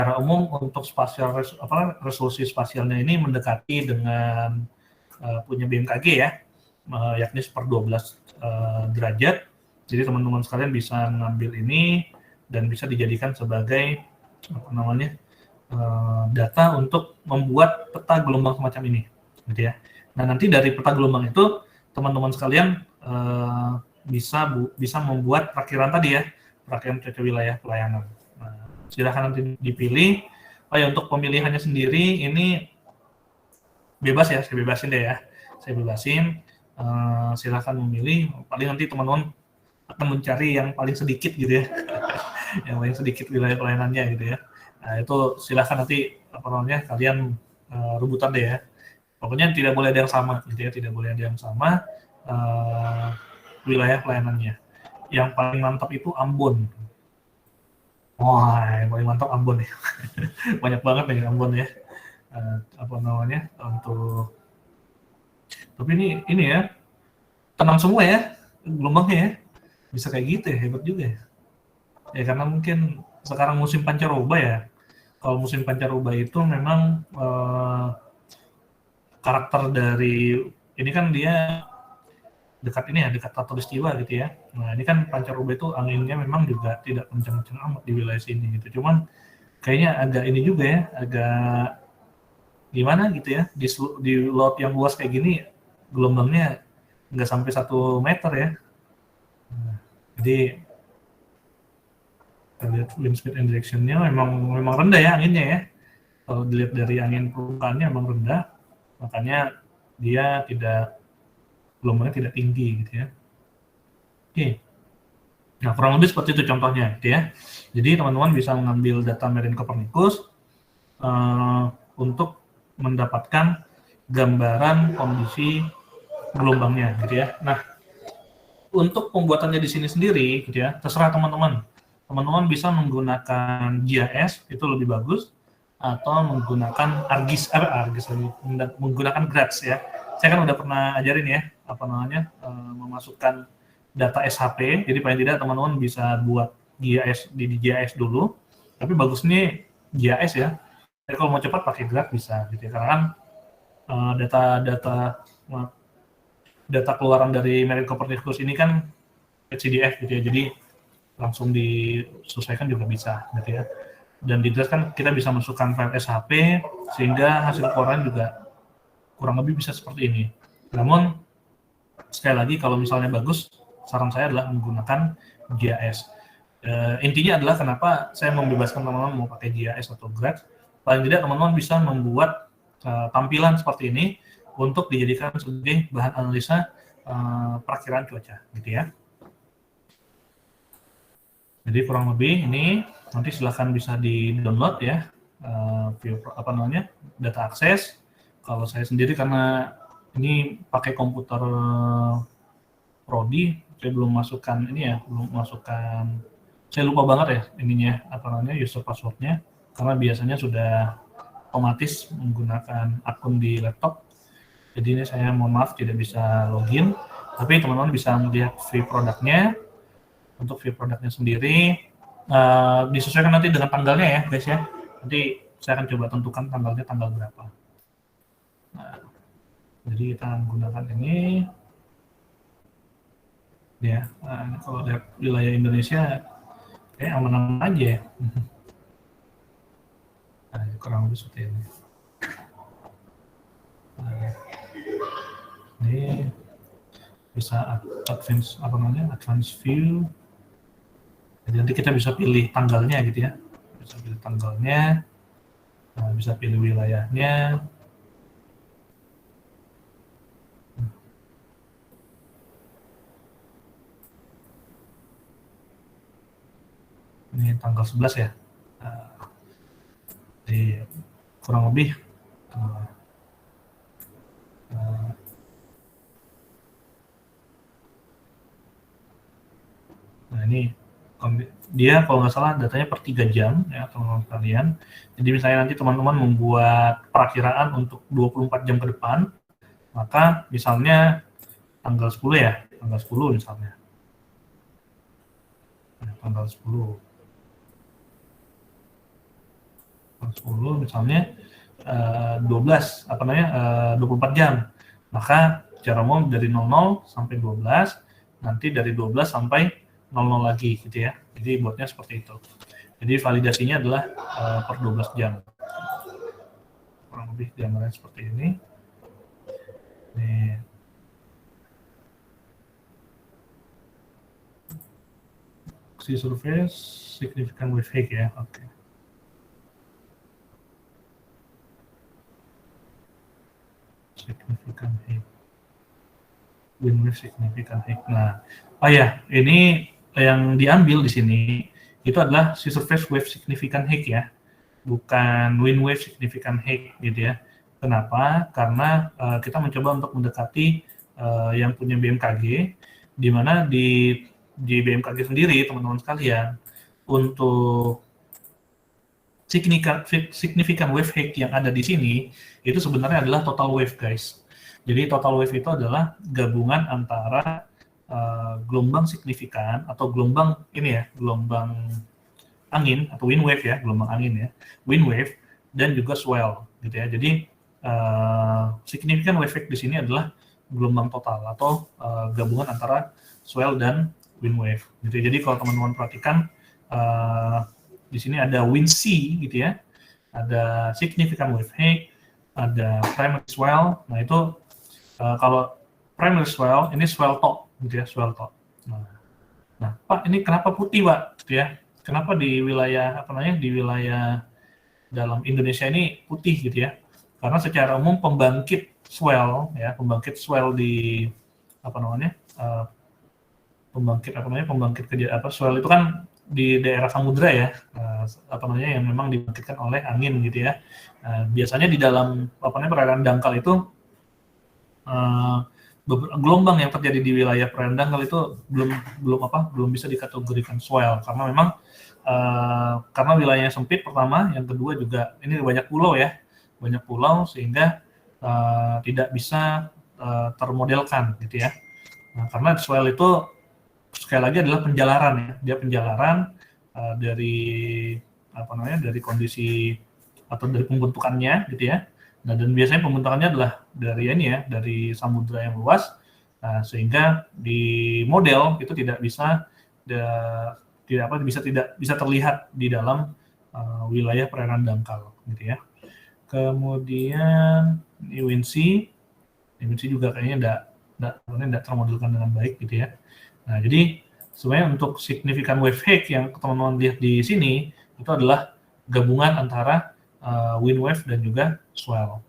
secara umum untuk resolusi spasialnya ini mendekati dengan punya BMKG ya, yakni 1/12 derajat. Jadi teman-teman sekalian bisa mengambil ini dan bisa dijadikan sebagai data untuk membuat peta gelombang semacam ini, gitu ya. Nah, nanti dari peta gelombang itu teman-teman sekalian bisa membuat perkiraan tadi ya, perkiraan cuaca wilayah pelayanan. Nah, silakan nanti dipilih. Oh ya, untuk pemilihannya sendiri ini bebas ya, saya bebasin deh ya. Saya bebasin, silakan memilih. Paling nanti teman-teman akan mencari yang paling sedikit gitu ya, yang paling sedikit wilayah pelayanannya gitu ya. Nah, itu silakan nanti kalian rebutan deh ya. Pokoknya tidak boleh ada yang sama gitu ya, tidak boleh ada yang sama wilayah pelayanannya. Yang paling mantap itu Ambon. Wah, yang paling mantap Ambon ya. Banyak banget nih Ambon ya. Untuk tapi ini ya tenang semua ya gelombangnya ya, bisa kayak gitu ya, hebat juga ya. Ya karena mungkin sekarang musim pancaroba ya. Kalau musim pancaroba itu memang karakter dari ini kan dia dekat khatulistiwa gitu ya. Nah ini kan pancaroba itu anginnya memang juga tidak kencang-kencang amat di wilayah sini gitu. Cuman kayaknya agak ini juga ya, agak gimana gitu ya, di laut yang luas kayak gini gelombangnya nggak sampai 1 meter ya. Nah, jadi kita lihat wind speed and direction-nya memang rendah ya anginnya ya. Kalau dilihat dari angin permukaannya memang rendah, makanya dia gelombangnya tidak tinggi gitu ya. Oke. Nah, kurang lebih seperti itu contohnya gitu ya. Jadi teman-teman bisa mengambil data Marine Copernicus untuk mendapatkan gambaran kondisi gelombangnya gitu ya. Nah, untuk pembuatannya di sini sendiri gitu ya, terserah teman-teman. Teman-teman bisa menggunakan GIS, itu lebih bagus, atau menggunakan menggunakan GRADS ya. Saya kan udah pernah ajarin ya, memasukkan data SHP, jadi paling tidak teman-teman bisa buat GIS di GIS dulu, tapi bagus nih GIS ya. Jadi kalau mau cepat pakai GRADS bisa gitu ya, karena kan data keluaran dari Marine Copernicus ini kan CDF gitu ya, jadi langsung disesuaikan juga bisa gitu ya. Dan di GRADS kan kita bisa masukkan file SHP sehingga hasil keluaran juga kurang lebih bisa seperti ini. Namun sekali lagi kalau misalnya bagus, saran saya adalah menggunakan GIS. Intinya adalah kenapa saya membebaskan teman-teman mau pakai GIS atau GRADS. Paling tidak teman-teman bisa membuat tampilan seperti ini untuk dijadikan sebagai bahan analisa perakiraan cuaca, gitu ya. Jadi kurang lebih ini nanti silahkan bisa di-download ya, data akses. Kalau saya sendiri karena ini pakai komputer Prodi, saya belum masukkan saya lupa banget ya user passwordnya, karena biasanya sudah otomatis menggunakan akun di laptop. Jadi ini saya mohon maaf tidak bisa login, tapi teman-teman bisa melihat free produknya. Untuk free produknya sendiri disesuaikan nanti dengan tanggalnya ya guys ya. Nanti saya akan coba tentukan tanggalnya tanggal berapa. Nah, jadi kita menggunakan ini ya. Kalau lihat wilayah Indonesia kayak aman-aman aja ya. Nah, kurang lebih seperti ini. Nah, ini bisa advance view. Jadi nanti kita bisa pilih tanggalnya gitu ya, bisa pilih tanggalnya, bisa pilih wilayahnya. Ini tanggal 11 ya. Jadi kurang lebih nah ini dia kalau nggak salah datanya per 3 jam ya teman-teman sekalian. Jadi misalnya nanti teman-teman membuat perakiraan untuk 24 jam ke depan, maka misalnya tanggal 10 ya, tanggal 10 misalnya. Tanggal 10. 10 misalnya 12 24 jam. Maka secara umum dari 00 sampai 12, nanti dari 12 sampai 00 lagi gitu ya. Jadi buatnya seperti itu. Jadi validasinya adalah per 12 jam. Kurang lebih gambarnya seperti ini. Nih. Si surface significant wave height ya. Oke. Significant height. Wind wave significant height. Nah, ini yang diambil di sini itu adalah si surface wave significant height ya, bukan wind wave significant height gitu ya. Kenapa? Karena kita mencoba untuk mendekati yang punya BMKG, di mana di BMKG sendiri teman-teman sekalian untuk significant wave height yang ada di sini itu sebenarnya adalah total wave guys. Jadi total wave itu adalah gabungan antara gelombang signifikan atau gelombang gelombang angin atau wind wave ya, gelombang angin ya, wind wave dan juga swell gitu ya. Jadi significant wave height di sini adalah gelombang total atau gabungan antara swell dan wind wave gitu ya. Jadi kalau teman-teman perhatikan di sini ada wind C gitu ya, ada significant wave height, ada primary swell. Nah itu kalau primary swell ini swell top gitu ya, swell top. Nah, Pak ini kenapa putih Pak gitu ya? Kenapa di wilayah di wilayah dalam Indonesia ini putih gitu ya? Karena secara umum pembangkit swell di pembangkit swell itu kan di daerah samudra ya, yang memang dibangkitkan oleh angin gitu ya. Biasanya di dalam perairan dangkal itu gelombang yang terjadi di wilayah perairan dangkal itu belum bisa dikategorikan swell karena memang karena wilayahnya sempit pertama, yang kedua juga ini banyak pulau sehingga tidak bisa termodelkan gitu ya. Nah, karena swell itu sekali lagi adalah penjalaran ya, dia penjalaran dari kondisi atau dari pembentukannya gitu ya. Nah, dan biasanya pembentukannya adalah dari samudra yang luas, sehingga di model itu tidak bisa terlihat di dalam wilayah perairan dangkal gitu ya. Kemudian ini wind C juga kayaknya tidak termodelkan dengan baik gitu ya. Nah, jadi sebenarnya untuk significant wave height yang teman-teman lihat di sini itu adalah gabungan antara wind wave dan juga swell.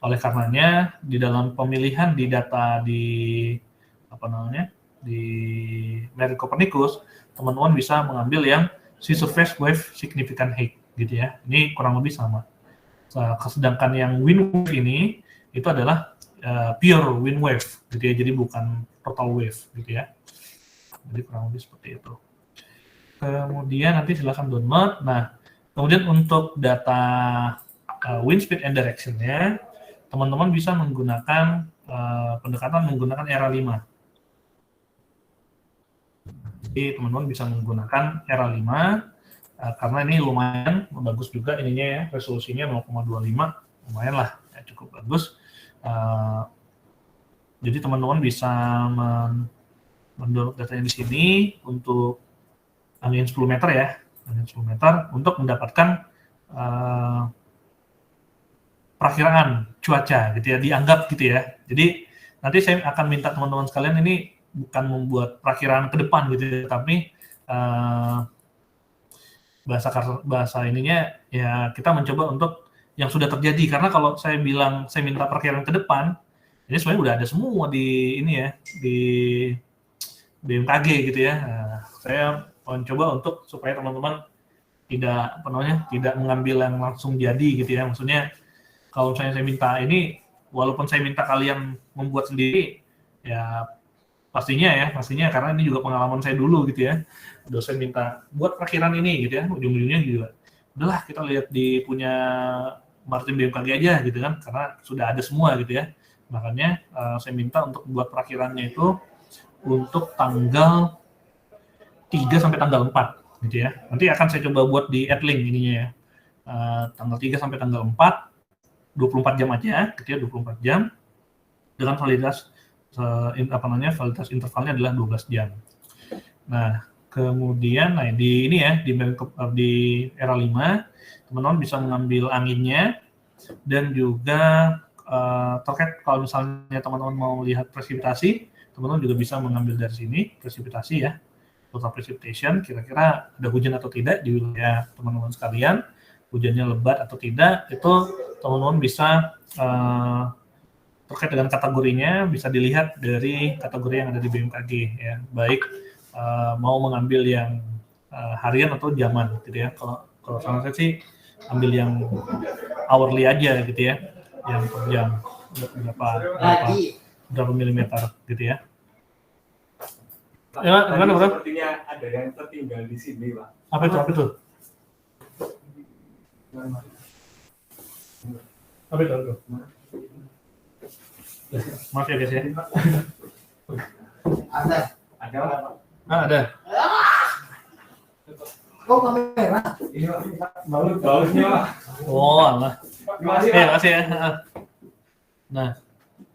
Oleh karenanya di dalam pemilihan di data di Merit Copernicus, teman-teman bisa mengambil yang si surface wave significant height gitu ya. Ini kurang lebih sama. Sedangkan yang wind wave ini itu adalah pure wind wave gitu ya. Jadi bukan total wave gitu ya. Jadi kurang lebih seperti itu. Kemudian nanti silakan download. Nah, kemudian untuk data wind speed and direction-nya, teman-teman bisa menggunakan pendekatan menggunakan ERA 5. Jadi teman-teman bisa menggunakan ERA 5 karena ini lumayan bagus juga ininya ya, resolusinya 0,25, lumayan lah, ya, cukup bagus. Jadi teman-teman bisa mendownload datanya di sini untuk angin 10 meter ya, angin 10 meter untuk mendapatkan perakiraan cuaca gitu ya, dianggap gitu ya. Jadi nanti saya akan minta teman-teman sekalian ini bukan membuat perakiraan ke depan gitu, tapi bahasa ininya ya kita mencoba untuk yang sudah terjadi, karena kalau saya minta perakiraan ke depan, ini sebenarnya udah ada semua di ini ya, di BMKG gitu ya. Nah, saya mencoba untuk supaya teman-teman tidak mengambil yang langsung jadi gitu ya. Maksudnya kalau saya minta ini, walaupun saya minta kalian membuat sendiri, ya pastinya karena ini juga pengalaman saya dulu gitu ya. Dosen minta buat perakiraan ini gitu ya, ujung-ujungnya juga udahlah kita lihat di punya Martin BMKG aja gitu kan, karena sudah ada semua gitu ya. Makanya saya minta untuk buat perakiraannya itu untuk tanggal 3 sampai tanggal 4 gitu ya. Nanti akan saya coba buat di add link ininya ya. tanggal 3 sampai tanggal 4, 24 jam aja, gitu ya, 24 jam, dengan validitas validitas intervalnya adalah 12 jam. Nah, kemudian di ini ya, di era 5, teman-teman bisa mengambil anginnya, dan juga terkait kalau misalnya teman-teman mau lihat presipitasi, teman-teman juga bisa mengambil dari sini presipitasi ya, total precipitation, kira-kira ada hujan atau tidak di wilayah teman-teman sekalian, hujannya lebat atau tidak, itu teman-teman bisa terkait dengan kategorinya bisa dilihat dari kategori yang ada di BMKG ya, baik mau mengambil yang harian atau jaman gitu ya. Kalau saya sih ambil yang hourly aja gitu ya, yang per jam berapa milimeter gitu ya. Ya, gimana bro? Sepertinya ada yang tertinggal di sini, Pak. Apa itu? Apa itu? Maaf ya guys ya. Ada Pak. Ada. Oh, kamera. Ini bausnya, Pak. Oh, alah. Terima kasih, ya. Nah,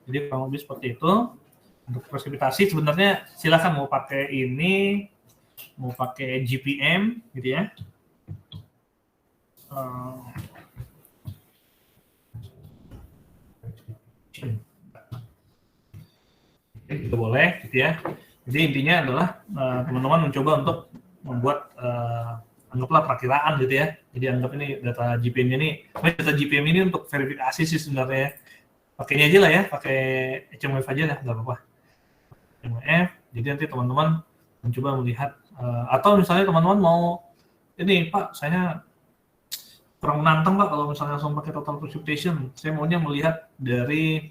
jadi kurang lebih seperti itu. Untuk presipitasi sebenarnya silakan mau pakai ini, mau pakai GPM gitu ya. Itu boleh gitu ya. Jadi intinya adalah teman-teman mencoba untuk membuat anggaplah perakiraan gitu ya. Jadi anggap ini data GPM ini untuk verifikasi sih sebenarnya. Pakainya aja lah ya, pakai HMWF aja lah, nggak apa-apa. HMWF, jadi nanti teman-teman mencoba melihat, atau misalnya teman-teman mau, ini Pak, saya kurang menantang Pak kalau misalnya langsung pakai total precipitation. Saya maunya melihat dari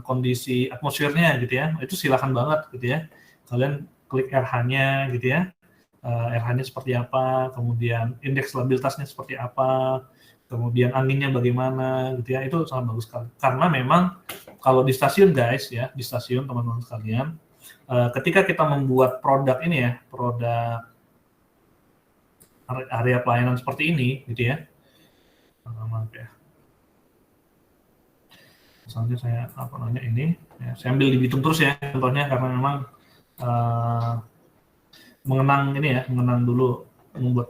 kondisi atmosfernya gitu ya. Itu silakan banget gitu ya. Kalian klik RH-nya gitu ya. RH-nya seperti apa, kemudian indeks stabilitasnya seperti apa, kemudian anginnya bagaimana gitu ya, itu sangat bagus sekali. Karena memang kalau di stasiun guys ya, di stasiun teman-teman sekalian, ketika kita membuat produk ini ya, produk area pelayanan seperti ini gitu ya, maaf ya, misalnya saya ini, ya, saya ambil di Bitung terus ya contohnya karena memang mengenang dulu membuat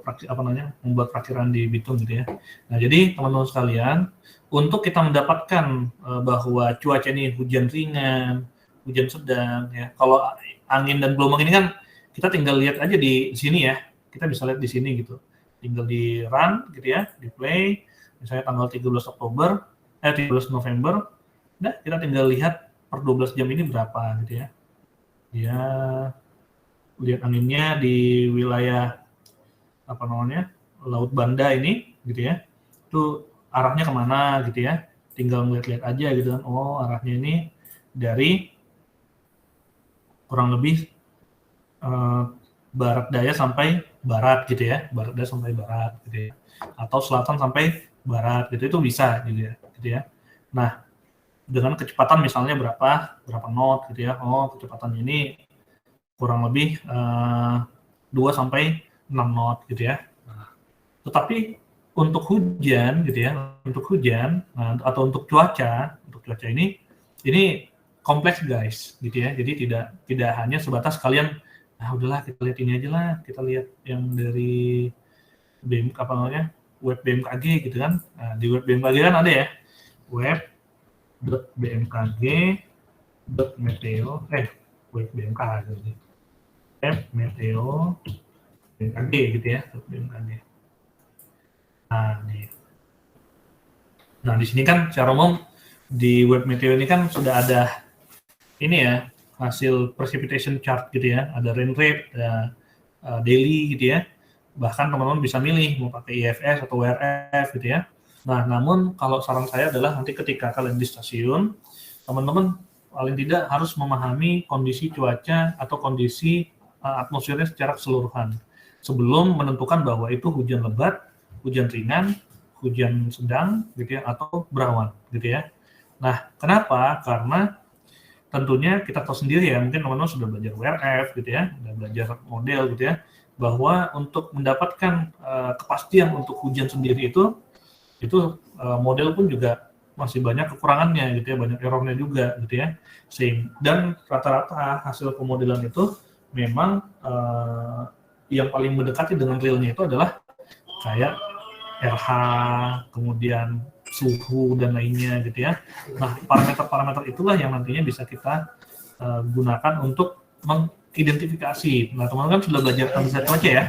prakiraan di Bitung gitu ya. Nah, jadi teman-teman sekalian, untuk kita mendapatkan bahwa cuaca ini hujan ringan, hujan sedang ya. Kalau angin dan gelombang ini kan kita tinggal lihat aja di sini ya. Kita bisa lihat di sini gitu. Tinggal di run gitu ya, di play misalnya tanggal 13 November. Nah, kita tinggal lihat per 12 jam ini berapa gitu ya. Ya, lihat anginnya di wilayah Laut Banda ini gitu ya, itu arahnya kemana gitu ya, tinggal ngeliat-liat aja gitu kan, oh arahnya ini dari kurang lebih barat daya sampai barat gitu ya, barat daya sampai barat gitu ya, atau selatan sampai barat gitu, itu bisa gitu ya. Nah, dengan kecepatan misalnya berapa knot gitu ya, oh kecepatan ini kurang lebih 2 sampai 6 knot gitu ya. Tetapi untuk hujan gitu ya, atau untuk cuaca ini kompleks guys gitu ya. Jadi tidak hanya sebatas kalian udahlah kita lihat ini aja lah, kita lihat yang dari web BMKG gitu kan. Nah, di web BMKG kan ada ya, web.bmkg.meteo web BMKG gitu. Meteo BMKG gitu ya, BMKG. Nah, di sini kan secara umum di web Meteo ini kan sudah ada ini ya, hasil precipitation chart gitu ya, ada rain rate, ada daily gitu ya. Bahkan teman-teman bisa milih mau pakai IFS atau WRF gitu ya. Nah, namun kalau saran saya adalah nanti ketika kalian di stasiun, teman-teman paling tidak harus memahami kondisi cuaca atau kondisi atmosfernya secara keseluruhan sebelum menentukan bahwa itu hujan lebat, hujan ringan, hujan sedang gitu ya, atau berawan gitu ya. Nah, kenapa? Karena tentunya kita tahu sendiri ya, mungkin teman-teman sudah belajar WRF gitu ya, sudah belajar model gitu ya. bahwa untuk mendapatkan kepastian untuk hujan sendiri itu model pun juga masih banyak kekurangannya gitu ya, banyak errornya juga gitu ya. Dan rata-rata hasil pemodelan itu memang yang paling mendekati dengan realnya itu adalah kayak RH, kemudian suhu dan lainnya gitu ya. Nah, parameter-parameter itulah yang nantinya bisa kita gunakan untuk mengidentifikasi. Nah, teman-teman kan sudah belajar analisa cuaca ya,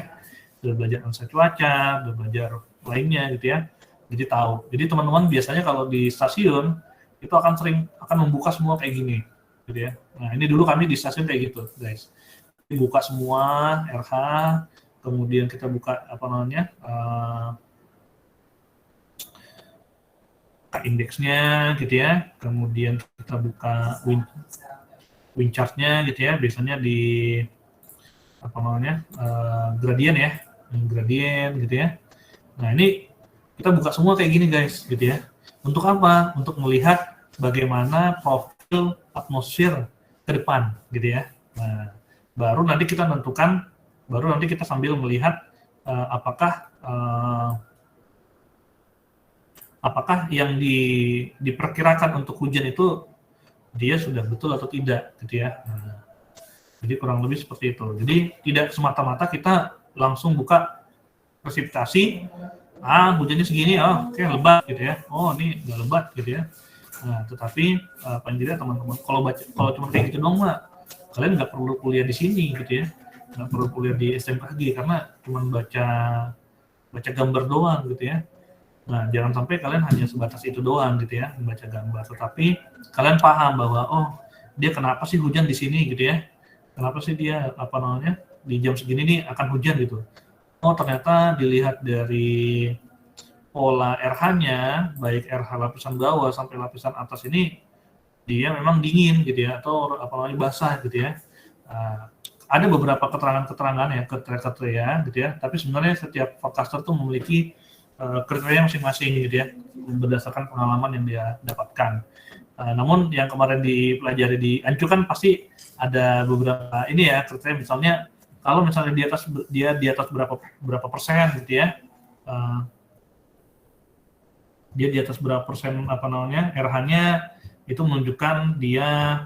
sudah belajar analisa cuaca, sudah belajar lainnya gitu ya. Jadi tahu. Jadi teman-teman biasanya kalau di stasiun itu akan membuka semua kayak gini, gitu ya. Nah, ini dulu kami di stasiun kayak gitu, guys. Buka semua RH, kemudian kita buka apa namanya indeksnya gitu ya, kemudian kita buka wind chart-nya gitu ya, biasanya di apa namanya gradien ya, gradien gitu ya. Nah ini kita buka semua kayak gini guys gitu ya. Untuk apa? Untuk melihat bagaimana profil atmosfer ke depan gitu ya. Nah baru nanti kita tentukan, baru nanti kita sambil melihat apakah yang diperkirakan untuk hujan itu dia sudah betul atau tidak gitu ya. Nah, jadi kurang lebih seperti itu. Jadi tidak semata-mata kita langsung buka presipitasi, hujannya segini, oke, lebat gitu ya. Oh ini nggak lebat gitu ya. Nah, tetapi paling tidak teman-teman kalau cuma kayak gitu dong Mak, kalian nggak perlu kuliah di sini gitu ya. Nggak perlu kuliah di SMKG karena cuma baca gambar doang gitu ya. Nah, jangan sampai kalian hanya sebatas itu doang gitu ya, membaca gambar. Tetapi kalian paham bahwa, oh, dia kenapa sih hujan di sini gitu ya? Kenapa sih dia, apa namanya, di jam segini nih akan hujan gitu. Oh, ternyata dilihat dari pola RH-nya, baik RH lapisan bawah sampai lapisan atas ini, dia memang dingin gitu ya, atau apa namanya, basah gitu ya. Ada beberapa keterangan-keterangan ya, kriteria gitu ya, tapi sebenarnya setiap forecaster tuh memiliki kriteria masing-masing gitu ya, berdasarkan pengalaman yang dia dapatkan. Namun yang kemarin dipelajari di ANCU kan pasti ada beberapa ini ya kriteria, misalnya kalau misalnya di atas berapa persen gitu ya, dia di atas berapa persen apa namanya RH-nya itu menunjukkan dia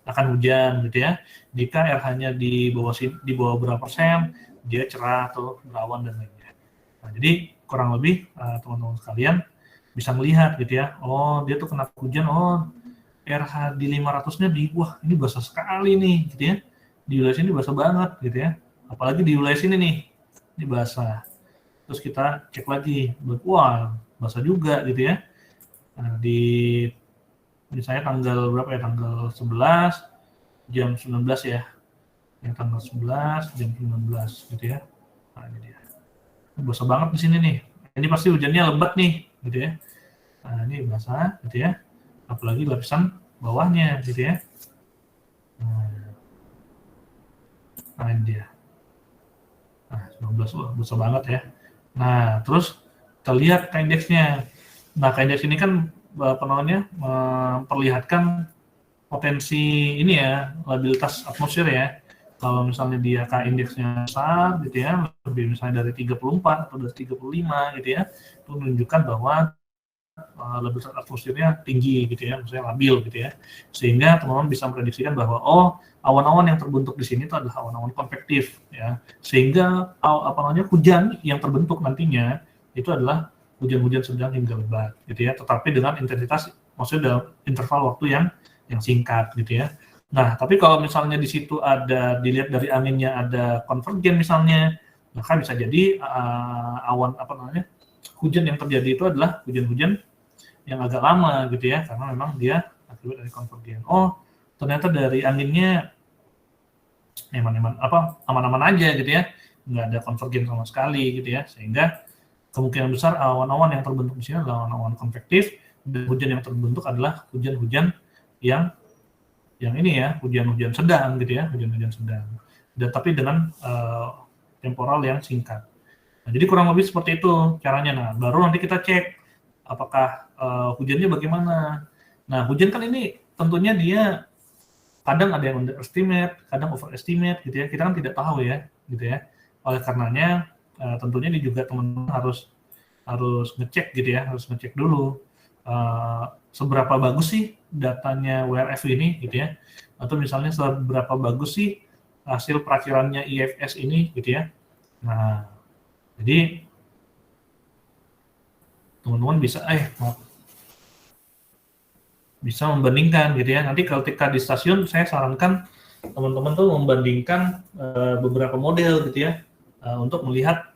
akan hujan gitu ya. Jika RH-nya di bawah berapa persen, dia cerah atau berawan dan lainnya. Nah, jadi kurang lebih teman-teman sekalian bisa melihat gitu ya, oh dia tuh kena hujan, oh RH di 500-nya wah ini basah sekali nih gitu ya, di wilayah sini basah banget gitu ya, apalagi di wilayah sini nih, ini basah. Terus kita cek lagi, wah basah juga gitu ya. Nah, di misalnya tanggal berapa ya, tanggal 11 jam 19 ya, yang tanggal 11 jam 19 gitu ya. Nah ini dia. Basah banget di sini nih. Ini pasti hujannya lebat nih, gitu ya. Nah, ini basah, gitu ya. Apalagi lapisan bawahnya, gitu ya. Nah ini dia. Nah, 19, basah banget ya. Nah, terus kita lihat ke indeksnya. Nah, ke indeks ini kan apa namanya, memperlihatkan potensi ini ya, labilitas atmosfer ya. Kalau misalnya dia K indeksnya besar gitu ya, lebih misalnya dari 34 atau dari 35 gitu ya, itu menunjukkan bahwa labilitas atmosfernya tinggi gitu ya, misalnya labil gitu ya. Sehingga teman-teman bisa memprediksikan bahwa oh, awan-awan yang terbentuk di sini itu adalah awan-awan konvektif ya. Sehingga apa namanya, hujan yang terbentuk nantinya itu adalah hujan-hujan sedang hingga lebat gitu ya, tetapi dengan intensitas maksudnya dalam interval waktu yang singkat gitu ya. Nah, tapi kalau misalnya di situ ada dilihat dari anginnya ada konvergen misalnya, maka bisa jadi awan apa namanya, hujan yang terjadi itu adalah hujan-hujan yang agak lama gitu ya, karena memang dia akibat dari konvergen. Oh, ternyata dari anginnya aman-aman aja gitu ya, nggak ada konvergen sama sekali gitu ya, sehingga kemungkinan besar awan-awan yang terbentuk di sini adalah awan-awan konvektif, dan hujan yang terbentuk adalah hujan-hujan yang ini ya, hujan-hujan sedang gitu ya, hujan-hujan sedang. Dan tapi dengan temporal yang singkat. Nah, jadi kurang lebih seperti itu caranya. Nah, baru nanti kita cek apakah hujannya bagaimana. Nah, hujan kan ini tentunya dia kadang ada yang underestimate, kadang overestimate gitu ya. Kita kan tidak tahu ya. gitu ya. Oleh karenanya tentunya ini juga teman-teman harus ngecek gitu ya, harus ngecek dulu seberapa bagus sih datanya WRF ini gitu ya, atau misalnya seberapa bagus sih hasil perakhirannya IFS ini gitu ya. Nah, jadi teman-teman bisa membandingkan gitu ya. Nanti ketika di stasiun saya sarankan teman-teman tuh membandingkan beberapa model gitu ya, untuk melihat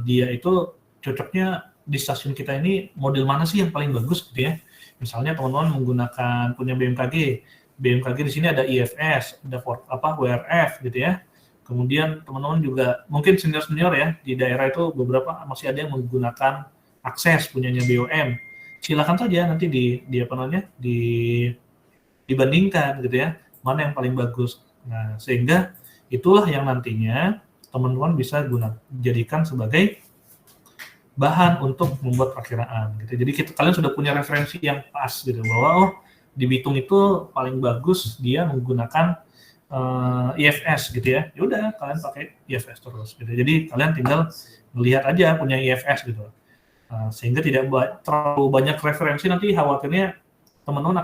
dia itu cocoknya di stasiun kita ini model mana sih yang paling bagus gitu ya. Misalnya teman-teman menggunakan punya BMKG di sini ada IFS, ada WRF gitu ya. Kemudian teman-teman juga mungkin senior-senior ya di daerah itu beberapa masih ada yang menggunakan akses punyanya BOM. Silakan saja nanti dibandingkan gitu ya, mana yang paling bagus. Nah, sehingga itulah yang nantinya teman-teman bisa jadikan sebagai bahan untuk membuat perakiraan gitu. Jadi kalian sudah punya referensi yang pas gitu bahwa di Bitung itu paling bagus dia menggunakan IFS gitu ya. Ya udah kalian pakai IFS terus gitu. Jadi kalian tinggal melihat aja punya IFS gitu. Sehingga tidak terlalu banyak referensi, nanti khawatirnya teman-teman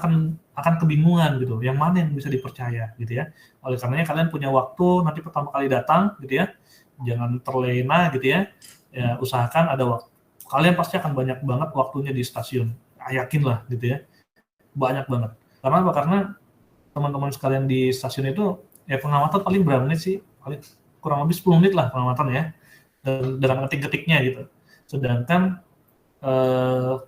akan kebingungan gitu, yang mana yang bisa dipercaya gitu ya. Oleh karenanya kalian punya waktu nanti pertama kali datang gitu ya, jangan terlena gitu ya. Ya usahakan ada waktu. Kalian pasti akan banyak banget waktunya di stasiun, yakinlah gitu ya, banyak banget. Karena apa? Karena teman-teman sekalian di stasiun itu ya pengamatan paling berapa menit sih? Paling kurang lebih 10 menit lah pengamatan ya, dalam ketik-ketiknya gitu. Sedangkan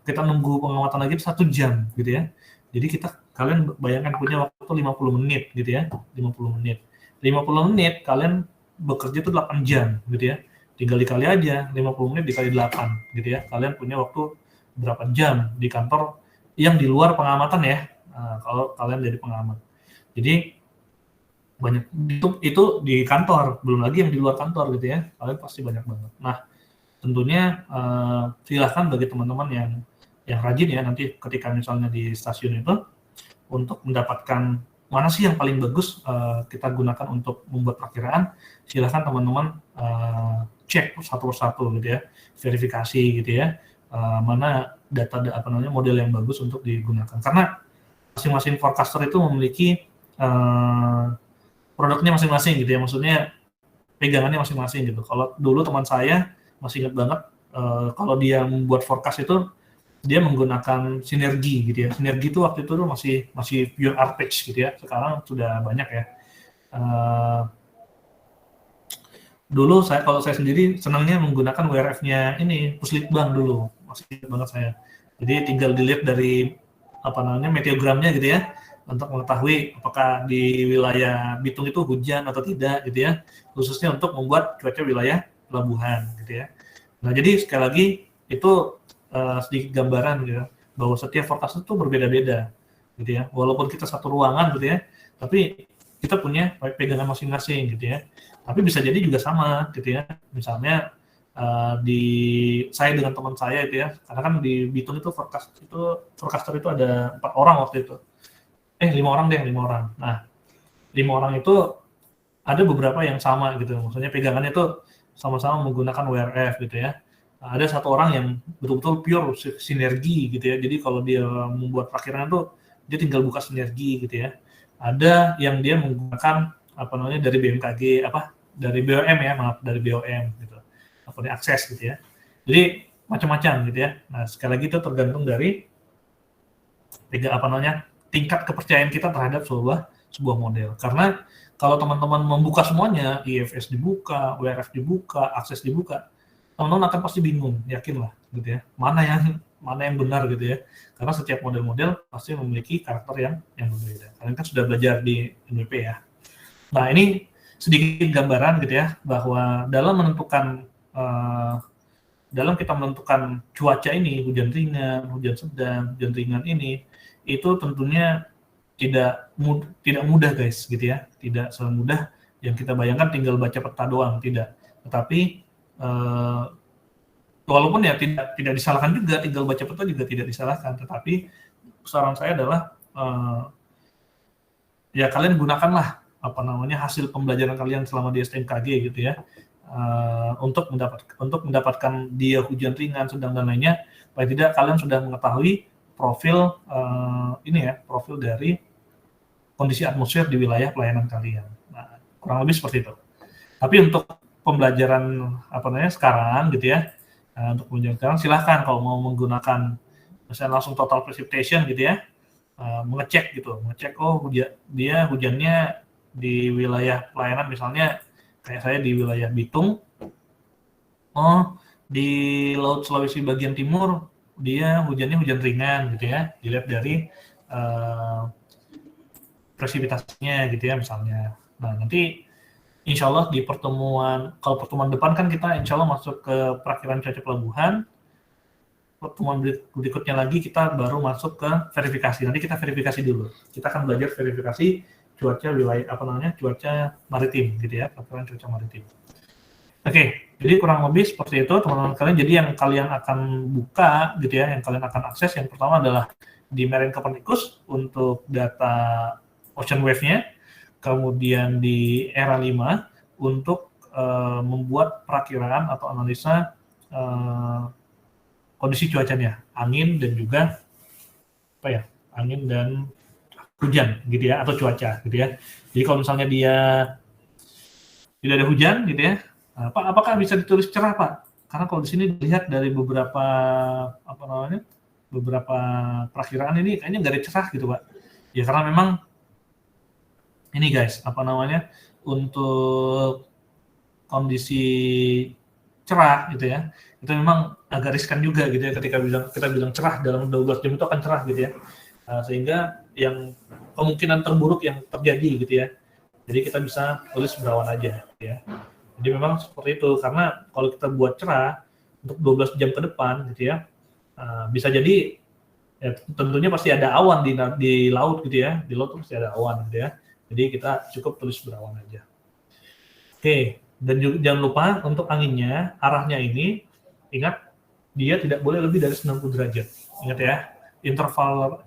kita nunggu pengamatan lagi 1 jam gitu ya. Jadi kalian bayangkan punya waktu 50 menit gitu ya, 50 menit. 50 menit kalian bekerja itu 8 jam gitu ya. Tinggal dikali aja, 50 menit dikali 8 gitu ya. Kalian punya waktu berapa jam di kantor yang di luar pengamatan ya. Kalau kalian jadi pengamat. Jadi banyak itu di kantor, belum lagi yang di luar kantor gitu ya. Kalian pasti banyak banget. Nah, tentunya silahkan bagi teman-teman yang rajin ya nanti ketika misalnya di stasiun itu untuk mendapatkan mana sih yang paling bagus kita gunakan untuk membuat perakiraan, silahkan teman-teman cek satu persatu gitu ya, verifikasi gitu ya, mana model yang bagus untuk digunakan, karena masing-masing forecaster itu memiliki produknya masing-masing gitu ya, maksudnya pegangannya masing-masing gitu. Kalau dulu teman saya masih ingat banget kalau dia membuat forecast itu dia menggunakan sinergi gitu ya. Sinergi itu waktu itu tuh masih pure arpex gitu ya. Sekarang sudah banyak ya. Dulu kalau saya sendiri senangnya menggunakan WRF-nya ini Puslitbang dulu. Masih ingat banget saya. Jadi tinggal dilihat dari meteogramnya gitu ya, untuk mengetahui apakah di wilayah Bitung itu hujan atau tidak gitu ya. Khususnya untuk membuat cuaca wilayah pelabuhan gitu ya. Nah, jadi sekali lagi itu sedikit gambaran gitu ya, bahwa setiap forecast itu berbeda-beda gitu ya. Walaupun kita satu ruangan gitu ya, tapi kita punya pegangan masing-masing gitu ya. Tapi bisa jadi juga sama gitu ya. Misalnya saya dengan teman saya itu ya, karena kan di Bitung itu forecaster itu ada 4 orang waktu itu. 5 orang. Nah, 5 orang itu ada beberapa yang sama gitu. Maksudnya pegangannya itu sama-sama menggunakan WRF gitu ya. Ada 1 orang yang betul-betul pure sinergi gitu ya. Jadi kalau dia membuat perakiraan tuh dia tinggal buka sinergi gitu ya. Ada yang dia menggunakan dari BMKG dari BOM ya, dari BOM gitu. Akses gitu ya. Jadi macam-macam gitu ya. Nah, sekali lagi itu tergantung dari tingkat kepercayaan kita terhadap sebuah model. Karena kalau teman-teman membuka semuanya, IFS dibuka, WRF dibuka, akses dibuka, teman-teman akan pasti bingung, yakinlah gitu ya. Mana yang benar gitu ya. Karena setiap model-model pasti memiliki karakter yang berbeda. Kalian kan sudah belajar di NWP ya. Nah, ini sedikit gambaran gitu ya, bahwa dalam kita menentukan cuaca ini, hujan ringan, hujan sedang, hujan ringan ini, itu tentunya tidak mudah guys gitu ya, tidak semudah yang kita bayangkan tinggal baca peta doang, tidak. Tetapi walaupun ya tidak disalahkan juga, tinggal baca peta juga tidak disalahkan, tetapi saran saya adalah ya kalian gunakanlah hasil pembelajaran kalian selama di STMKG gitu ya, untuk mendapatkan dia hujan ringan, sedang dan lainnya, paling tidak kalian sudah mengetahui profil profil dari kondisi atmosfer di wilayah pelayanan kalian. Nah, kurang lebih seperti itu. Tapi untuk pembelajaran sekarang gitu ya, untuk pembelajaran sekarang silahkan kalau mau menggunakan misalnya langsung total precipitation gitu ya, mengecek dia hujannya di wilayah pelayanan misalnya kayak saya di wilayah Bitung, di Laut Sulawesi bagian timur dia hujannya hujan ringan gitu ya, dilihat dari presipitasinya gitu ya misalnya. Nah nanti insya Allah di pertemuan depan kan kita insya Allah masuk ke perakhiran cuaca pelabuhan. Pertemuan berikutnya lagi kita baru masuk ke verifikasi. Nanti kita verifikasi dulu. Kita akan belajar verifikasi cuaca wilayah cuaca maritim gitu ya, perakhiran cuaca maritim. Oke, jadi kurang lebih seperti itu teman-teman kalian. Jadi yang kalian akan buka gitu ya, yang kalian akan akses yang pertama adalah di Marine Copernicus untuk data ocean wave-nya, kemudian di ERA 5 untuk membuat perakiraan atau analisa kondisi cuacanya, angin dan juga angin dan hujan gitu ya, atau cuaca gitu ya. Jadi kalau misalnya dia tidak ada hujan gitu ya, Pak, apakah bisa ditulis cerah Pak? Karena kalau di sini dilihat dari beberapa beberapa perakiraan ini kayaknya nggak ada cerah gitu Pak. Ya karena memang ini guys, untuk kondisi cerah gitu ya, itu memang agak riskan juga gitu ya ketika kita bilang cerah dalam 12 jam itu akan cerah gitu ya. Sehingga yang kemungkinan terburuk yang terjadi gitu ya. Jadi kita bisa tulis berawan aja gitu ya. Jadi memang seperti itu, karena kalau kita buat cerah untuk 12 jam ke depan gitu ya, bisa jadi ya, tentunya pasti ada awan di laut gitu ya, di laut pasti ada awan gitu ya. Jadi kita cukup tulis berawan aja. Oke, dan jangan lupa untuk anginnya, arahnya ini, ingat dia tidak boleh lebih dari 90 derajat. Ingat ya, interval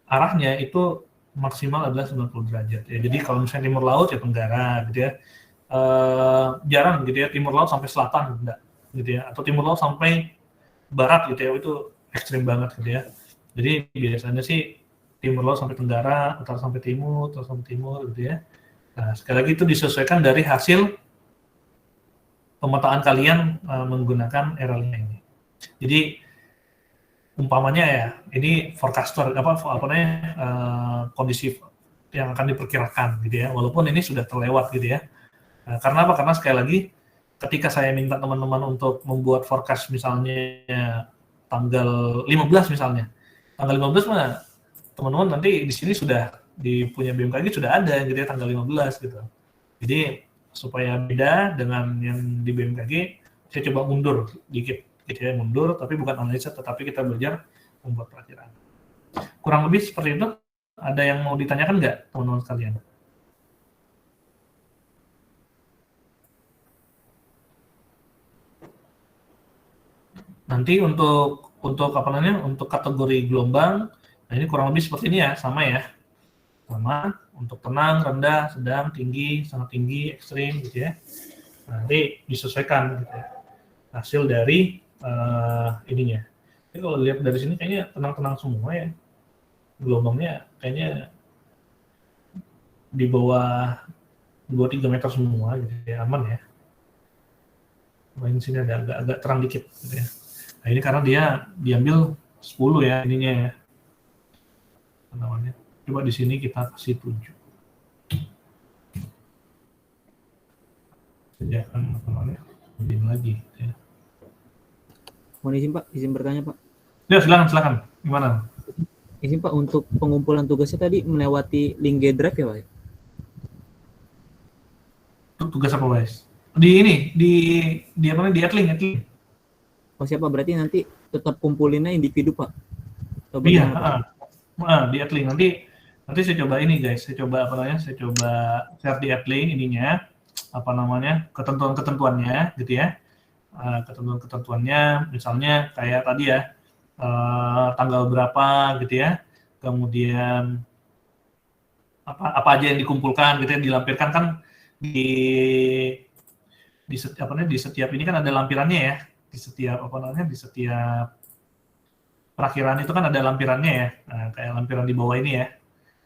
arahnya itu maksimal adalah 90 derajat. Ya. Jadi kalau misalnya timur laut ya tenggara gitu ya. Jarang gitu ya timur laut sampai selatan enggak gitu ya, atau timur laut sampai barat gitu ya, itu ekstrim banget gitu ya. Jadi biasanya sih timur laut sampai tenggara, utara sampai timur gitu ya. Nah, sekali lagi itu disesuaikan dari hasil pemetaan kalian menggunakan ERA-5 ini. Jadi umpamanya ya, ini forecaster kondisi yang akan diperkirakan gitu ya, walaupun ini sudah terlewat gitu ya. Karena apa? Karena sekali lagi ketika saya minta teman-teman untuk membuat forecast misalnya tanggal 15 misalnya. Tanggal 15 mah teman-teman nanti di sini sudah di punya BMKG sudah ada gitu ya tanggal 15 gitu. Jadi supaya beda dengan yang di BMKG, saya coba mundur dikit gitu ya, mundur tapi bukan analisa tetapi kita belajar membuat perakiraan. Kurang lebih seperti itu. Ada yang mau ditanyakan nggak teman-teman sekalian? Nanti untuk untuk kategori gelombang, nah ini kurang lebih seperti ini ya, sama ya. Sama untuk tenang, rendah, sedang, tinggi, sangat tinggi, ekstrim gitu ya. Nanti disesuaikan gitu ya. Hasil dari ininya. Jadi kalau lihat dari sini kayaknya tenang-tenang semua ya. Gelombangnya kayaknya di bawah 3 meter semua gitu ya, aman ya. Ini sini ada agak terang dikit gitu ya. Nah, ini karena dia diambil 10 ya ininya ya. Namanya. Coba di sini kita kasih 7. Sediakan namanya. Lebih lagi ya. Mohon izin Pak, izin bertanya Pak. Ya silakan. Gimana? Izin Pak, untuk pengumpulan tugasnya tadi melewati link G Drive ya Pak? Untuk tugas apa guys? Di Etlink. Oh siapa, berarti nanti tetap kumpulinnya individu Pak? Iya, di Etlink. Nanti saya coba ini guys, saya coba share di Etlink ininya, ketentuannya gitu ya. Ketentuannya misalnya kayak tadi ya, tanggal berapa gitu ya, kemudian apa aja yang dikumpulkan gitu ya, dilampirkan kan di setiap ini kan ada lampirannya ya, di setiap di setiap perakhiran itu kan ada lampirannya ya. Nah, kayak lampiran di bawah ini ya,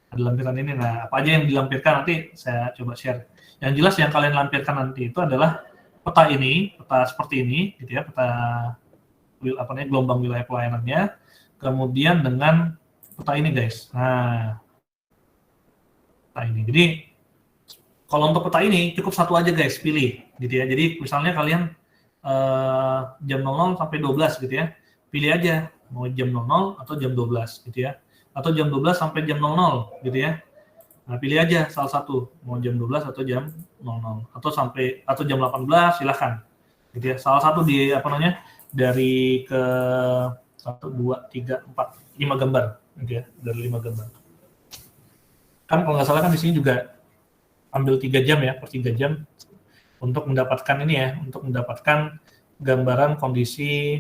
ada lampiran ini. Nah, apa aja yang dilampirkan nanti saya coba share. Yang jelas yang kalian lampirkan nanti itu adalah peta seperti ini gitu ya, peta gelombang wilayah pelayanannya, kemudian dengan peta ini guys. Nah, peta ini. Jadi kalau untuk peta ini cukup satu aja guys, pilih gitu ya. Jadi misalnya kalian jam 00 sampai 12 gitu ya. Pilih aja mau jam 00 atau jam 12 gitu ya. Atau jam 12 sampai jam 00 gitu ya. Nah, pilih aja salah satu, mau jam 12 atau jam 00 atau jam 18 silahkan. Gitu ya. Salah satu dari ke 1 2 3 4 5 gambar gitu ya, dari 5 gambar. Kan kalau nggak salah kan di sini juga ambil 3 jam ya, per 3 jam untuk mendapatkan ini ya, untuk mendapatkan gambaran kondisi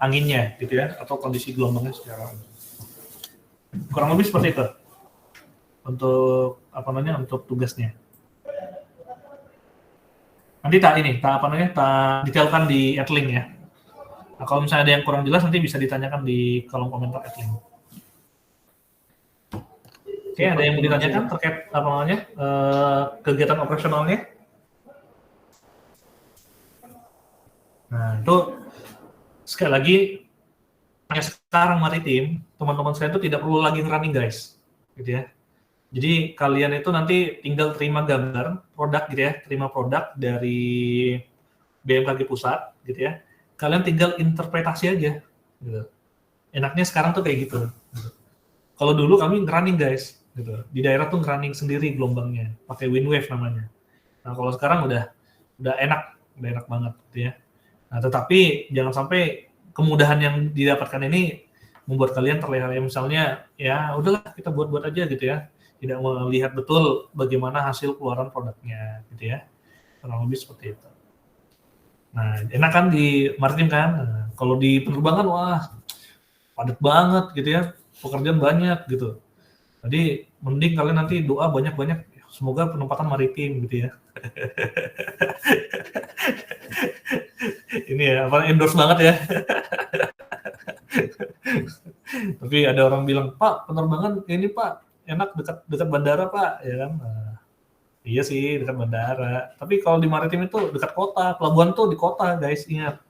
anginnya gitu ya, atau kondisi gelombangnya secara kurang lebih seperti itu untuk untuk tugasnya. Nanti tak detailkan di Adlink ya. Nah, kalau misalnya ada yang kurang jelas nanti bisa ditanyakan di kolom komentar Adlink. Oke, ada yang mau ditanyakan terkait kegiatan operasionalnya? Nah, itu sekali lagi sekarang maritim, teman-teman saya itu tidak perlu lagi running guys, gitu ya. Jadi kalian itu nanti tinggal terima gambar produk gitu ya, terima produk dari BMKG pusat gitu ya. Kalian tinggal interpretasi aja. Gitu. Enaknya sekarang tuh kayak gitu. Kalau dulu kami running guys, gitu. Di daerah tuh running sendiri gelombangnya, pakai WinWave namanya. Nah kalau sekarang udah enak banget gitu ya. Nah tetapi jangan sampai kemudahan yang didapatkan ini membuat kalian terlihat misalnya ya udahlah kita buat aja gitu ya. Tidak melihat betul bagaimana hasil keluaran produknya gitu ya. Kurang lebih seperti itu. Nah, enak kan di maritim kan? Nah, kalau di penerbangan wah padat banget gitu ya. Pekerjaan banyak gitu. Jadi mending kalian nanti doa banyak-banyak semoga penempatan maritim gitu ya. Ini ya, endorse banget ya. Tapi ada orang bilang, "Pak, penerbangan ini Pak enak dekat bandara Pak," ya kan? Nah, iya sih dekat bandara. Tapi kalau di maritim itu dekat kota, pelabuhan tuh di kota guys, ingat.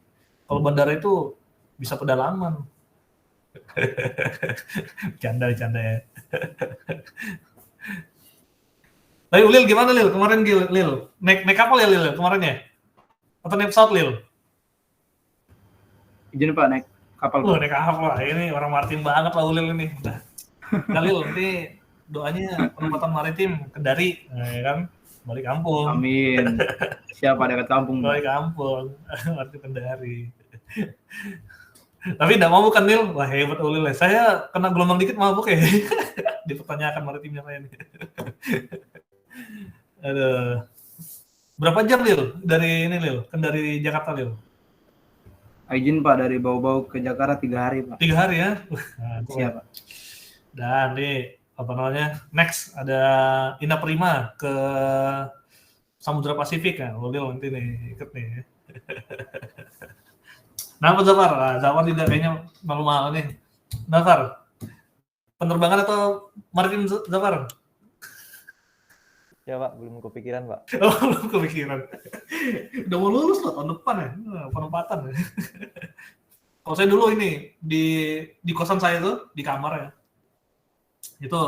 Kalau bandara itu bisa pedalaman. Canda ya. Tapi Lil gimana Lil? Kemarin Lil naik kapal ya Lil kemarin ya? Atau naik pesawat Lil? Izin Pak naik kapal. Naik kapal. Ini orang maritim banget lah Lil ini. Nah, Lil nanti doanya penempatan maritim Kendari, ya kan? Balik kampung. Amin. Siapa dekat kampung? Balik kampung. Maritim Kendari. Tapi enggak mabuk kan Lil? Wah hebat Lil. Saya kena gelombang dikit mabuk ya. Dipertanyakan maritimnya saya nih. Aduh. Berapa jam Lil dari ini Lil? Kendari Jakarta Lil? Izin Pak dari Bau-Bau ke Jakarta 3 hari Pak. 3 hari ya? Nah, siap Pak. Dan nih next ada Ina Prima ke Samudra Pasifik ya, Lil nanti nih ikut nih. Nah, Zafar? Zafar juga kayaknya malu-malu nih. Zafar, penerbangan atau maritim Zafar? Ya Pak, belum kepikiran Pak. Oh, belum kepikiran. Udah mau lulus loh tahun depan ya, penempatan. Kalau saya dulu ini di kosan saya tuh di kamar ya, itu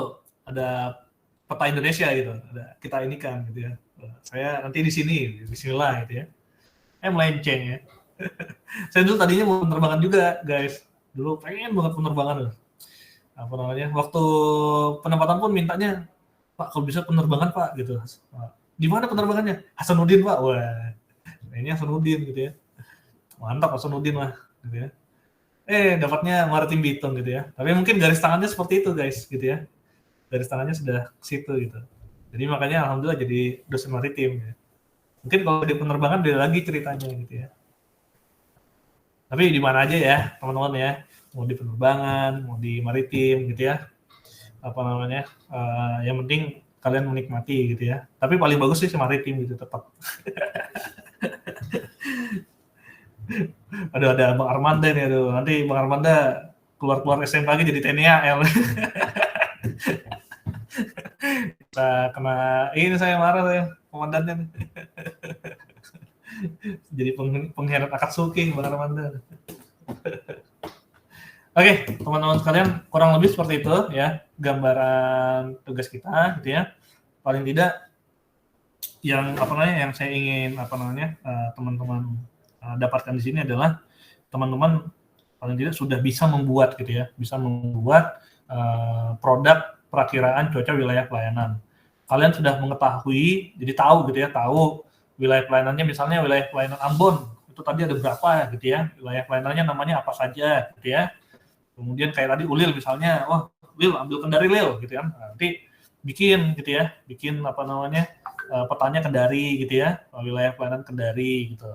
ada peta Indonesia gitu, ada kita ini kan gitu ya. Saya nanti di sinilah gitu ya. Melenceng ya. Saya dulu tadinya mau penerbangan juga guys, dulu pengen banget penerbangan loh. Waktu penempatan pun mintanya, Pak kalau bisa penerbangan Pak gitu. Di mana penerbangannya? Hasanuddin Pak. Wah, ini Hasanuddin gitu ya. Mantap Hasanuddin lah gitu ya. Dapatnya Maritim Bitung gitu ya. Tapi mungkin garis tangannya seperti itu guys gitu ya. Garis tangannya sudah ke situ gitu. Jadi makanya alhamdulillah jadi dosen maritim ya. Mungkin kalau di penerbangan beda lagi ceritanya gitu ya. Tapi di mana aja ya teman-teman ya. Mau di penerbangan, mau di maritim gitu ya. Yang penting kalian menikmati gitu ya. Tapi paling bagus sih maritim gitu tetap. Aduh, ada Bang Armanda nih, aduh. Nanti Bang Armanda keluar SMK lagi jadi TNI AL. Kita kena ini, saya marah saya komandannya nih. Jadi pengkhianat Akatsuki Bang Armanda. Oke, teman-teman sekalian, kurang lebih seperti itu ya gambaran tugas kita gitu ya. Paling tidak yang yang saya ingin teman-teman dapatkan di sini adalah teman-teman paling tidak sudah bisa membuat gitu ya, bisa membuat produk perakiraan cuaca wilayah pelayanan. Kalian sudah mengetahui, jadi tahu gitu ya, tahu wilayah pelayanannya, misalnya wilayah pelayanan Ambon itu tadi ada berapa gitu ya, wilayah pelayanannya namanya apa saja gitu ya. Kemudian kayak tadi Ulil misalnya, wah Lil ambil Kendari Lil gitu ya, nanti bikin gitu ya, bikin petanya Kendari gitu ya, wilayah pelayanan Kendari gitu.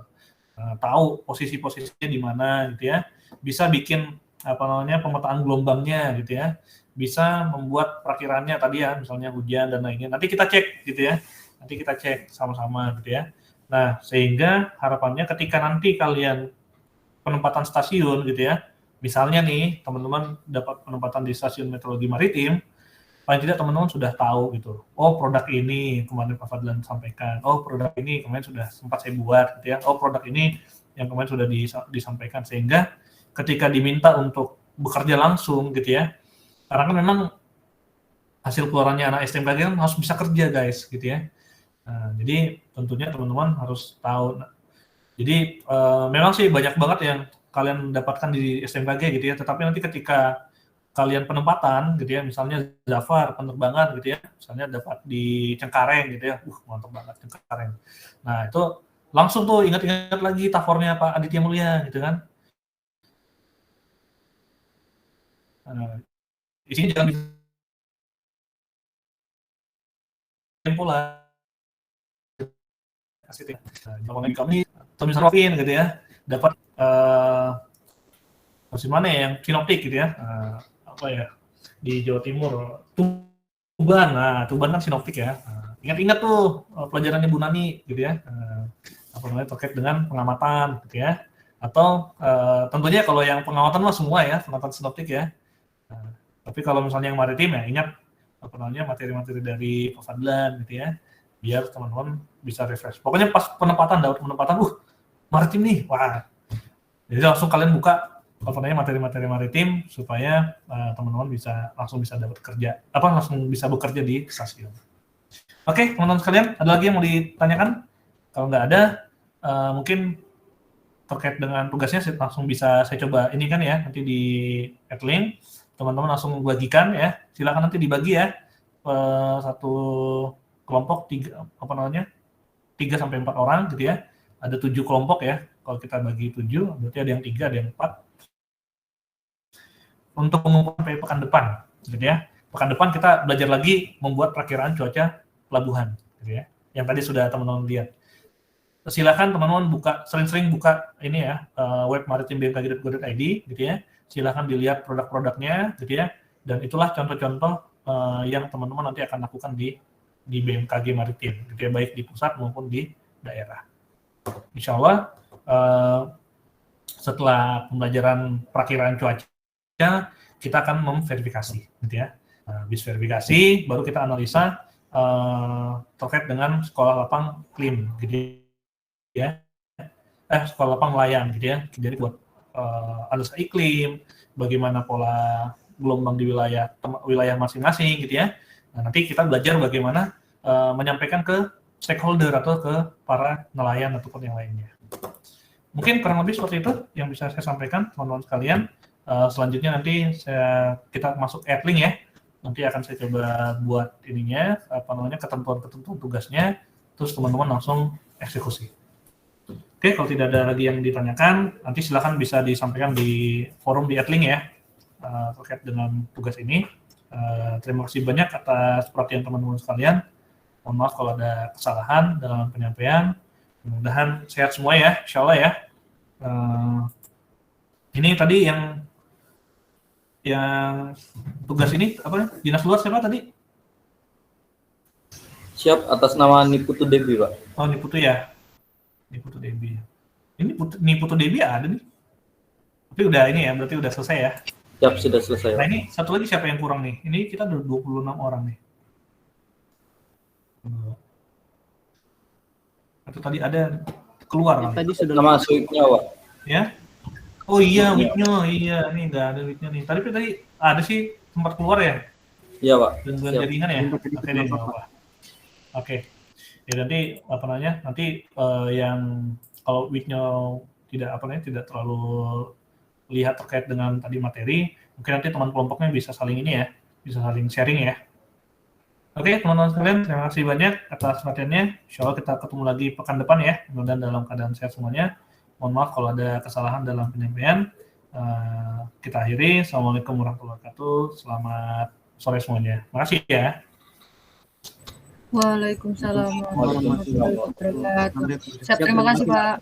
Tahu posisi-posisinya di mana gitu ya, bisa bikin pemetaan gelombangnya gitu ya, bisa membuat perakiraannya tadi ya, misalnya hujan dan lainnya. Nanti kita cek gitu ya, nanti kita cek sama-sama gitu ya. Nah, sehingga harapannya ketika nanti kalian penempatan stasiun gitu ya, misalnya nih teman-teman dapat penempatan di stasiun meteorologi maritim, paling tidak teman-teman sudah tahu gitu. Oh, produk ini kemarin Pak Fadlan sampaikan. Oh, produk ini kemarin sudah sempat saya buat gitu ya. Oh, produk ini yang kemarin sudah disampaikan, sehingga ketika diminta untuk bekerja langsung gitu ya. Karena kan memang hasil keluarannya anak STMKG kan harus bisa kerja guys gitu ya. Nah, jadi tentunya teman-teman harus tahu. Jadi memang sih banyak banget yang kalian dapatkan di STMKG gitu ya, tetapi nanti ketika kalian penempatan gitu ya, misalnya Zafar penerbangan gitu ya, misalnya dapat di Cengkareng gitu ya, mantap banget Cengkareng. Nah itu langsung tuh ingat-ingat lagi tafornya Pak Aditya Mulia gitu kan. Isinya jangan pola kasih ngomongin kami Tommy Sarofin gitu ya, dapat musim mana ya, yang sinoptik gitu ya, di Jawa Timur, Tuban. Nah, Tuban kan sinoptik ya. Ingat-ingat tuh pelajarannya Bu Nani gitu ya, terkait dengan pengamatan gitu ya. Atau tentunya kalau yang pengamatan mah semua ya, pengamatan sinoptik ya. Tapi kalau misalnya yang maritim ya ingat materi-materi dari Pak Fadlan gitu ya, biar teman-teman bisa refresh. Pokoknya pas penempatan maritim nih, wah. Jadi langsung kalian buka materi-materi maritim supaya teman-teman langsung bisa dapat kerja, langsung bisa bekerja di stasiun. Oke, teman-teman sekalian, ada lagi yang mau ditanyakan? Kalau nggak ada, mungkin terkait dengan tugasnya langsung bisa saya coba ini kan ya, nanti di add link, teman-teman langsung bagikan ya. Silakan nanti dibagi ya, satu kelompok 3 sampai 4 orang gitu ya. Ada 7 kelompok ya. Kalau kita bagi 7, berarti ada yang 3, ada yang 4. Untuk pengumpulan sampai pekan depan, gitu ya. Pekan depan kita belajar lagi membuat perakiraan cuaca pelabuhan, gitu ya. Yang tadi sudah teman-teman lihat. Silakan teman-teman sering-sering buka ini ya, web maritim.bmkg.go.id, gitu ya. Silakan dilihat produk-produknya, gitu ya. Dan itulah contoh-contoh yang teman-teman nanti akan lakukan di BMKG Maritim, gitu ya, baik di pusat maupun di daerah. Insya Allah setelah pembelajaran perakiraan cuaca kita akan memverifikasi, gitu ya. Habis verifikasi baru kita analisa terkait dengan sekolah lapang klim, gitu ya. Sekolah lapang nelayan, gitu ya. Jadi buat analisa iklim, bagaimana pola gelombang di wilayah masing-masing, gitu ya. Nah, nanti kita belajar bagaimana menyampaikan ke stakeholder atau ke para nelayan ataupun yang lainnya. Mungkin kurang lebih seperti itu yang bisa saya sampaikan teman-teman sekalian. Selanjutnya nanti kita masuk add link ya. Nanti akan saya coba buat ininya, ketentuan-ketentuan tugasnya, terus teman-teman langsung eksekusi. Oke, kalau tidak ada lagi yang ditanyakan, nanti silakan bisa disampaikan di forum di add link ya, terkait dengan tugas ini. Terima kasih banyak atas perhatian teman-teman sekalian. Mohon maaf kalau ada kesalahan dalam penyampaian. Mudah-mudahan sehat semua ya, insya Allah ya. Ini tadi yang tugas ini dinas luar siapa tadi? Siap, atas nama Niputu Debi, Pak. Oh, Niputu ya. Niputu Debi. Ini Niputu Debi ada nih. Tapi udah ini ya, berarti udah selesai ya. Siap, sudah selesai, Nah, Pak. ini satu lagi siapa yang kurang nih? Ini kita ada 26 orang nih. Atau tadi ada keluar kali. Tadi sudah Nama suiknya, Pak. Ya. Oh iya, Witnya. Iya, nih nggak ada Witnya nih. Tadi ada sih sempat keluar ya? Iya, Pak. Gangguan Siap. jaringan ya? Sempat jadi Oke deh, nggak apa. Oke. Ya nanti apa namanya? Nanti yang kalau Witnya tidak terlalu lihat terkait dengan tadi materi, mungkin nanti teman kelompoknya bisa saling ini ya, bisa saling sharing ya. Oke, teman-teman sekalian, terima kasih banyak atas perhatiannya. Insya Allah kita ketemu lagi pekan depan ya, mudah-mudahan dalam keadaan sehat semuanya. Mohon maaf kalau ada kesalahan dalam penyampaian. Kita akhiri. Assalamualaikum warahmatullahi wabarakatuh. Selamat sore semuanya. Terima kasih ya. Waalaikumsalam warahmatullahi wabarakatuh. Sampai- Terima kasih Pak.